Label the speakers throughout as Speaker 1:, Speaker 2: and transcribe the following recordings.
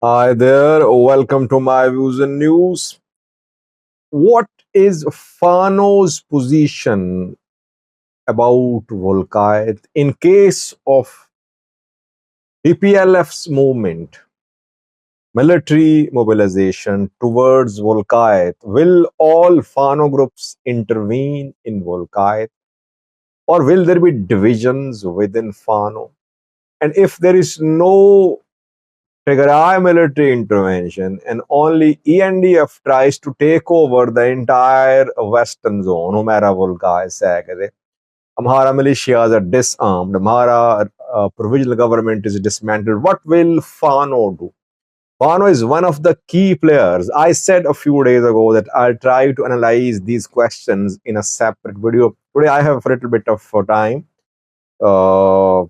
Speaker 1: Hi there, welcome to my views and news. What is Fano's position about Welkait in case of TPLF's movement, military mobilization towards Welkait? Will all Fano groups intervene in Welkait, or will there be divisions within Fano? And if there is no Tigray military intervention and only ENDF tries to take over the entire western zone, Humera Tsegede. Amhara militias are disarmed, Amhara provisional government is dismantled. What will Fano do? Fano is one of the key players. I said a few days ago that I'll try to analyze these questions in a separate video. Today I have a little bit of time. Uh,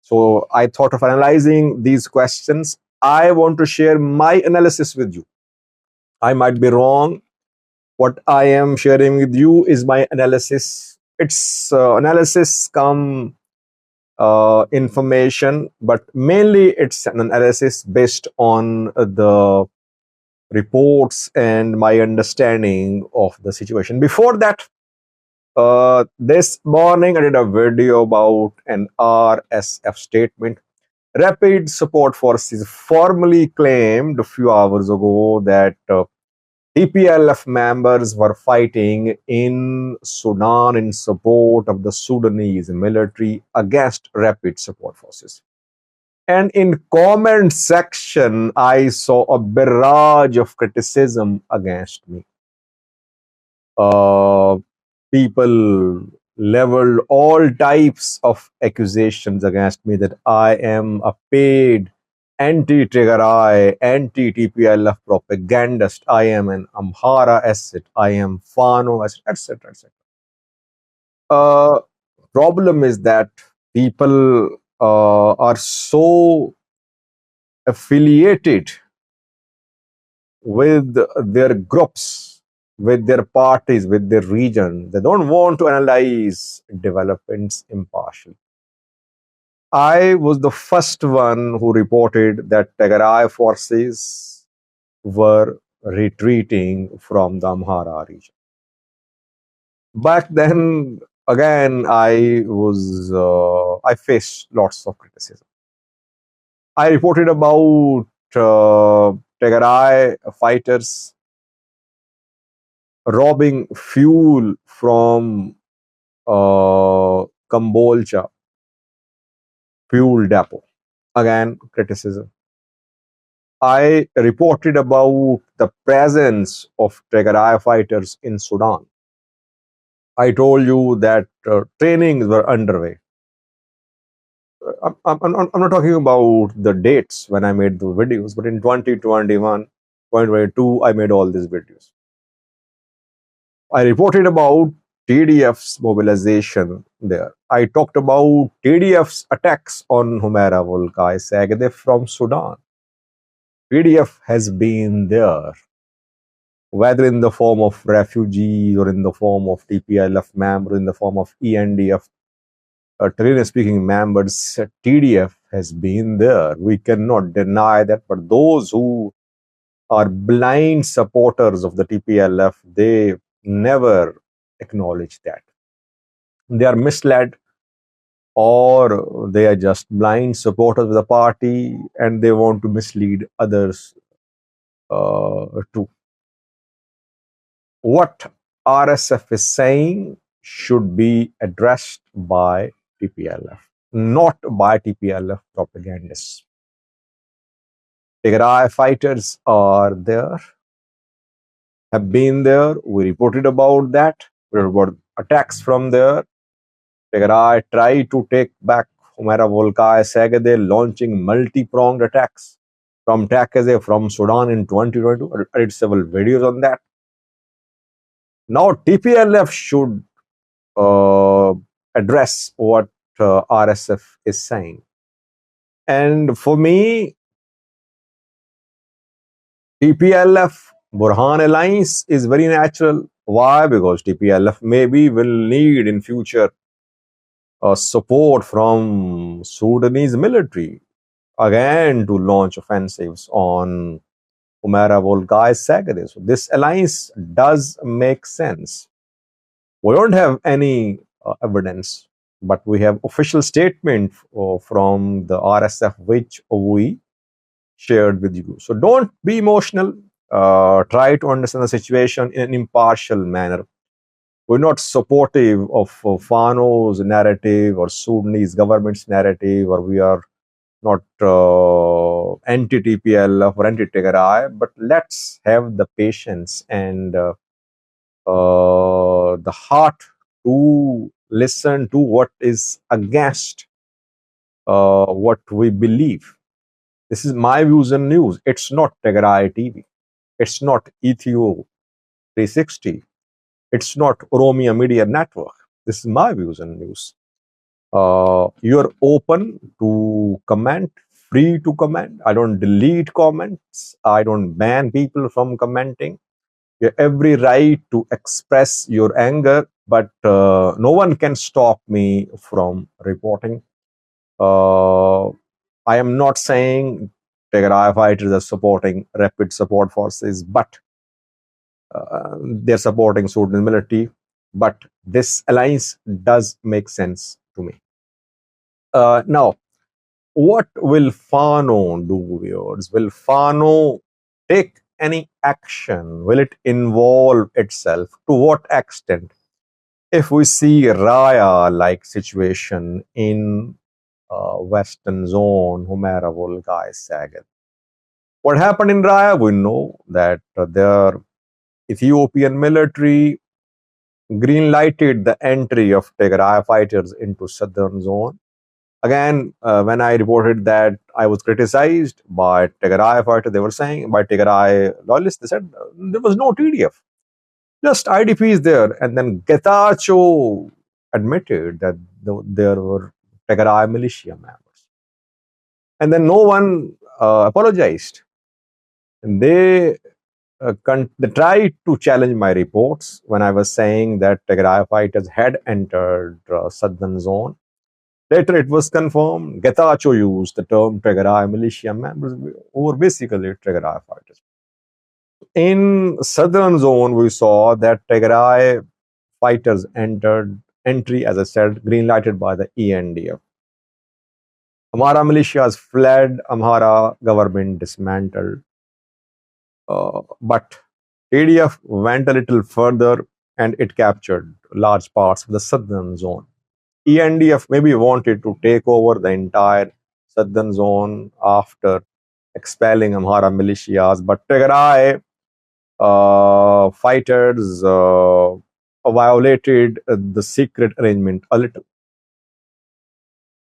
Speaker 1: so I thought of analyzing these questions. I want to share my analysis with you. I might be wrong. What I am sharing with you is my analysis. It's analysis come information, but mainly it's an analysis based on the reports and my understanding of the situation. Before that, this morning I did a video about an RSF statement. Rapid Support Forces formally claimed a few hours ago that TPLF members were fighting in Sudan in support of the Sudanese military against Rapid Support Forces. And in comment section, I saw a barrage of criticism against me. Uh, People leveled all types of accusations against me that I am a paid anti-Tigray, anti-TPLF propagandist. I am an Amhara asset. I am Fano asset, etc., etc. Uh, Problem is that people are so affiliated with their groups, with their parties, with their region. They don't want to analyze developments impartially. I was the first one who reported that Tigray forces were retreating from the Amhara region. Back then, again, I faced lots of criticism. I reported about Tigray fighters robbing fuel from Kambolcha fuel depot. Again, criticism. I reported about the presence of Tigray fighters in Sudan. I told you that trainings were underway. I'm not talking about the dates when I made the videos, but in 2021, 2022, I made all these videos. I reported about TDF's mobilization there. I talked about TDF's attacks on Humera Tsegede from Sudan. TDF has been there, whether in the form of refugees or in the form of TPLF members, in the form of ENDF, Terrain-speaking members. TDF has been there. We cannot deny that. But those who are blind supporters of the TPLF, they never acknowledge that. They are misled, or they are just blind supporters of the party and they want to mislead others too. What RSF is saying should be addressed by TPLF, not by TPLF propagandists. Tigray fighters are there, have been there. We reported about that. We reported about attacks from there. Tigray tried to take back Humera Tsegede, launching multi-pronged attacks from Takeze, from Sudan in 2022. I did several videos on that. Now TPLF should address what RSF is saying. And for me, TPLF Burhan alliance is very natural. Why? Because TPLF maybe will need in future support from Sudanese military. again to launch offensives on Humera Welkait Tsegede. So this alliance does make sense. We don't have any evidence, but we have official statement from the RSF which we shared with you. So don't be emotional. Try to understand the situation in an impartial manner. We're not supportive of Fano's narrative or Sudanese government's narrative, or we are not anti TPLF or anti Tigray, but let's have the patience and the heart to listen to what is against what we believe. This is my views and news. It's not Tigray TV. It's not Ethio 360. It's not Oromia Media Network. This is my views and news. You're open to comment, free to comment. I don't delete comments. I don't ban people from commenting. You have every right to express your anger, but no one can stop me from reporting. I am not saying Tigray fighters are supporting rapid support forces, but they're supporting Sudan military. But this alliance does make sense to me. Now, what will Fano do, viewers? Will Fano take any action? Will it involve itself? To what extent? If we see Raya-like situation in Western Zone, Humera Welkait Tsegede. What happened in Raya? We know that their Ethiopian military green-lighted the entry of Tigray fighters into Southern Zone. Again, when I reported that, I was criticized by Tigray fighters. They were saying, by Tigray loyalists, they said there was no TDF, just IDPs there. And then Getachew admitted that there were Tigray militia members. And then no one apologized. And they tried to challenge my reports when I was saying that Tigray fighters had entered Southern Zone. Later, it was confirmed. Getachew used the term Tigray militia members, who were basically Tigray fighters. In Southern Zone, we saw that Tigray fighters entered entry, as I said, green lighted by the ENDF. Amhara militias fled, Amhara government dismantled. But ADF went a little further and it captured large parts of the Southern Zone. ENDF maybe wanted to take over the entire Southern Zone after expelling Amhara militias, but Tigray fighters violated the secret arrangement a little.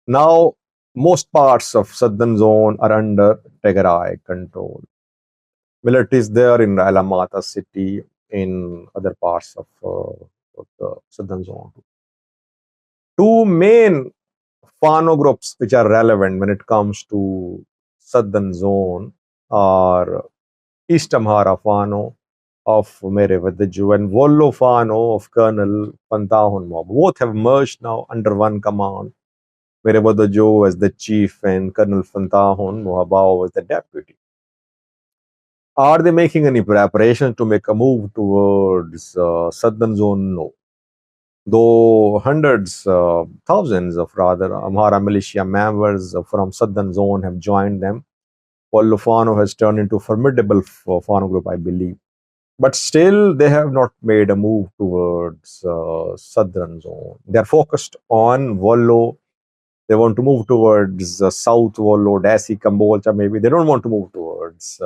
Speaker 1: Now, most parts of Southern Zone are under Tigray control. Military is there in Alamata city, in other parts of the Southern Zone. Two main Fano groups which are relevant when it comes to Southern Zone are East Amhara Fano of Mere Vadiju and Wollo Fano of Colonel Pantahun Mob. Both have merged now under one command. Mere Vadiju as the chief and Colonel Pantahun Mohabao as the deputy. Are they making any preparation to make a move towards Southern Zone? No. Though hundreds, thousands of rather, Amhara militia members from Southern Zone have joined them. Wallo Fano has turned into a formidable Fano group, I believe. But still, they have not made a move towards Southern Zone. They are focused on Wollo. They want to move towards South Wollo, Dasi, Kambolcha, maybe. They don't want to move towards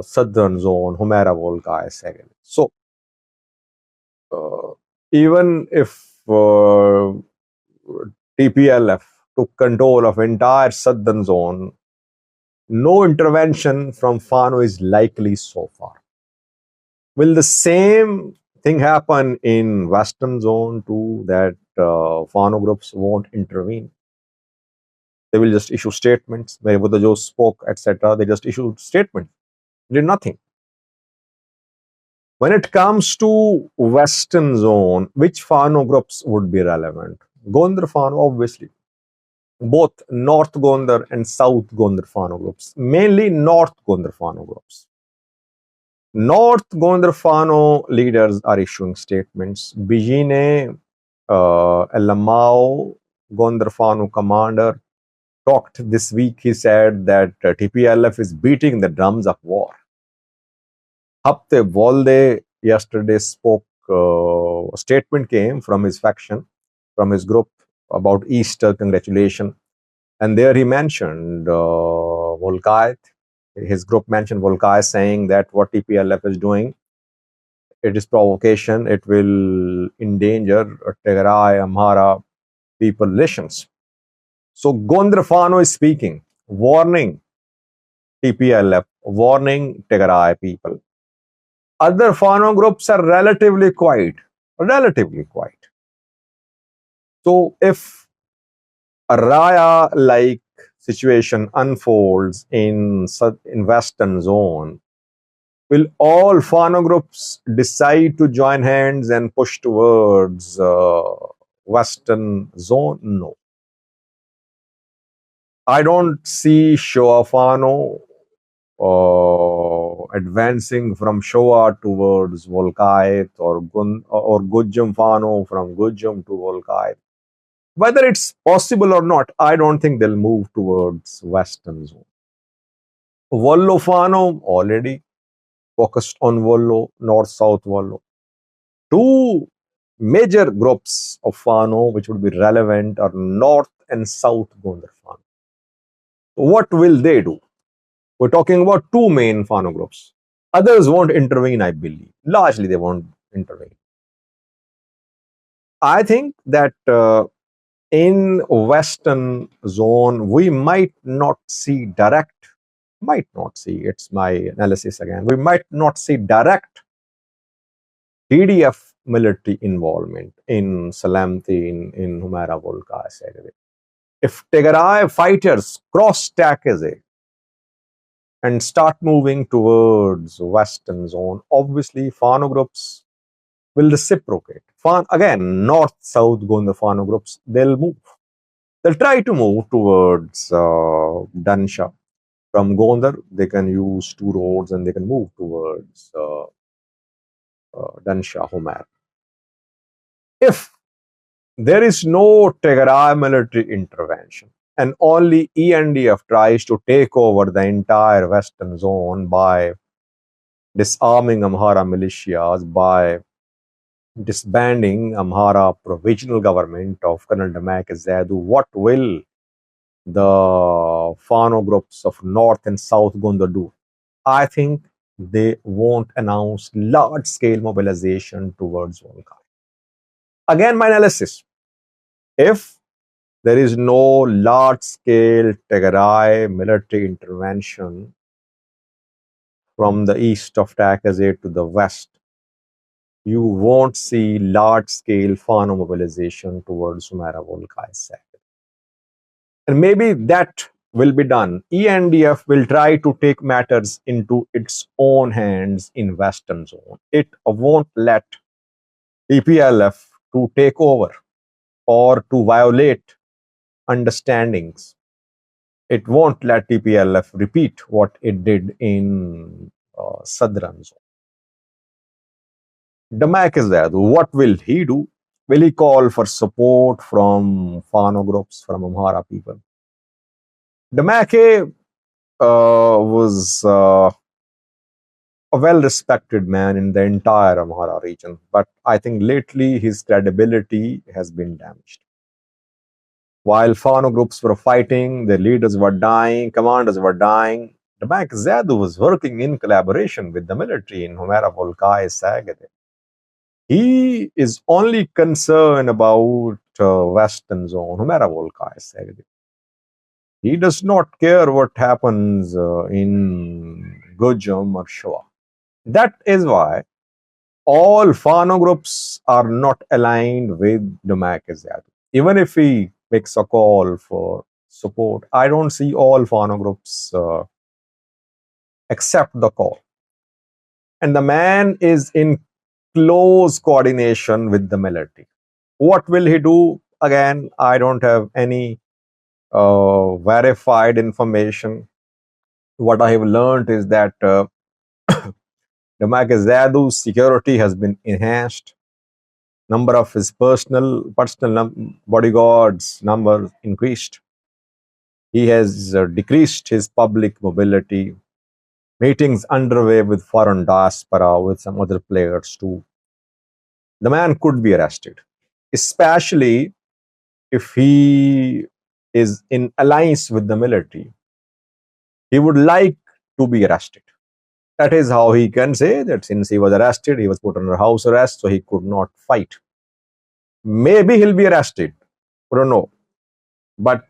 Speaker 1: Southern Zone, Humera Welkait Tsegede. So, even if TPLF took control of entire Southern Zone, no intervention from Fano is likely so far. Will the same thing happen in Western Zone too, that Fano groups won't intervene? They will just issue statements. Wherever the Joe spoke, etc., they just issued statements. Did nothing. When it comes to Western Zone, which Fano groups would be relevant? Gondar Fano, obviously. both North Gondar and South Gondar Fano groups, mainly North Gondar Fano groups. North Gondar Fano leaders are issuing statements. Bijine Elamao, Gondar Fano commander, talked this week. He said that TPLF is beating the drums of war. Hapte Volde yesterday spoke, a statement came from his faction, from his group about Easter congratulation. And there he mentioned Welkait. His group mentioned Welkait, saying that what TPLF is doing, it is provocation. It will endanger Tigray, Amhara people relations. So Gondar Fano is speaking, warning TPLF, warning Tigray people. Other Fano groups are relatively quiet, relatively quiet. So if a Raya-like situation unfolds in Western zone, will all Fano groups decide to join hands and push towards Western zone? No. I don't see Shoa Fano advancing from Shoa towards Welkait, or Gujum Fano from Gujum to Welkait. Whether it's possible or not, I don't think they'll move towards Western zone. Wollo Fano already focused on Wollo, North-South Wollo. Two major groups of Fano which would be relevant are North and South Gondar Fano. What will they do? We're talking about two main Fano groups. Others won't intervene, I believe. Largely, they won't intervene. I think that in Western zone, we might not see direct, it's my analysis again, we might not see direct TDF military involvement in Salamti, in Humera Tsegede. If Tigray fighters cross Takeze and start moving towards Western zone, obviously Fano groups will reciprocate. Again, North-South Gondar Fano groups, they'll move. They'll try to move towards Dansha. From Gondar, they can use two roads and they can move towards Dansha, Humera. If there is no Tigray military intervention and only ENDF tries to take over the entire Western zone by disarming Amhara militias, by disbanding Amhara provisional government of Colonel Damak Zadu, what will the Fano groups of North and South Gondar do? I think they won't announce large-scale mobilization towards Welkait. Again, my analysis, if there is no large-scale Tigray military intervention from the east of Takazé to the west, you won't see large-scale Fano mobilization towards Humera Welkait. And maybe that will be done. ENDF will try to take matters into its own hands in Western zone. It won't let TPLF to take over or to violate understandings. It won't let TPLF repeat what it did in Southern zone. Damak is there. What will he do? Will he call for support from Fano groups, from Amhara people? Damak was a well-respected man in the entire Amhara region, but I think lately his credibility has been damaged. While Fano groups were fighting, their leaders were dying, commanders were dying, Damak Zadu was working in collaboration with the military in Humera Tsegede. He is only concerned about Western zone, Humera Tsegede. He does not care what happens in Gujam or Shoa. That is why all Fano groups are not aligned with Damak Zadu. Even if he makes a call for support, I don't see all Fano groups accept the call. And the man is in close coordination with the military. What will he do? Again, I don't have any verified information. What I have learned is that Damagezadu's security has been enhanced. Number of his personal bodyguards number increased. He has decreased his public mobility. Meetings underway with foreign diaspora, with some other players too. The man could be arrested, especially if he is in alliance with the military. He would like to be arrested. That is how he can say that since he was arrested, he was put under house arrest, so he could not fight. Maybe he'll be arrested. I don't know. But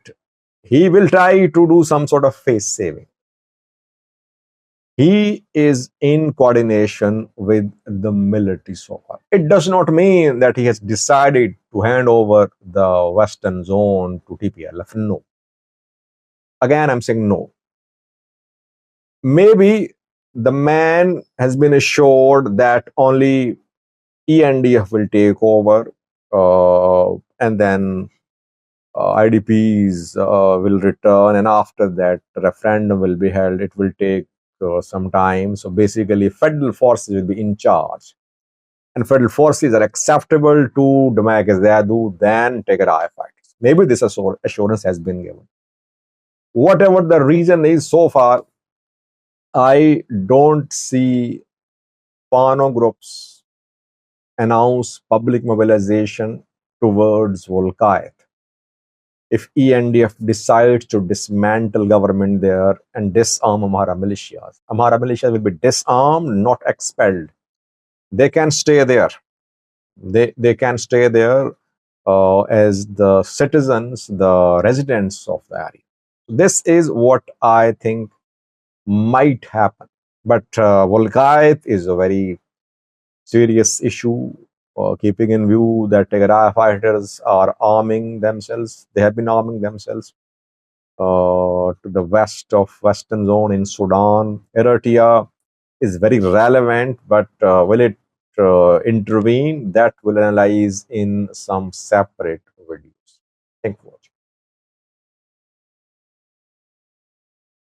Speaker 1: he will try to do some sort of face saving. He is in coordination with the military so far. It does not mean that he has decided to hand over the western zone to TPLF. No. Again, I'm saying no. Maybe the man has been assured that only ENDF will take over, and then IDPs will return, and after that, referendum will be held. It will take some time. So basically, federal forces will be in charge, and federal forces are acceptable to Damagazadu than Tigray fighters. Maybe this assurance has been given. Whatever the reason is so far, I don't see Fano groups announce public mobilization towards Welkait. If ENDF decides to dismantle government there and disarm Amhara militias will be disarmed, not expelled. They can stay there. They can stay there as the citizens, the residents of the area. This is what I think might happen. But Welkait is a very serious issue, keeping in view that Tigray fighters are arming themselves. They have been arming themselves to the west of Western Zone in Sudan. Eritrea is very relevant, but will it intervene? That will analyze in some separate videos. Thank you.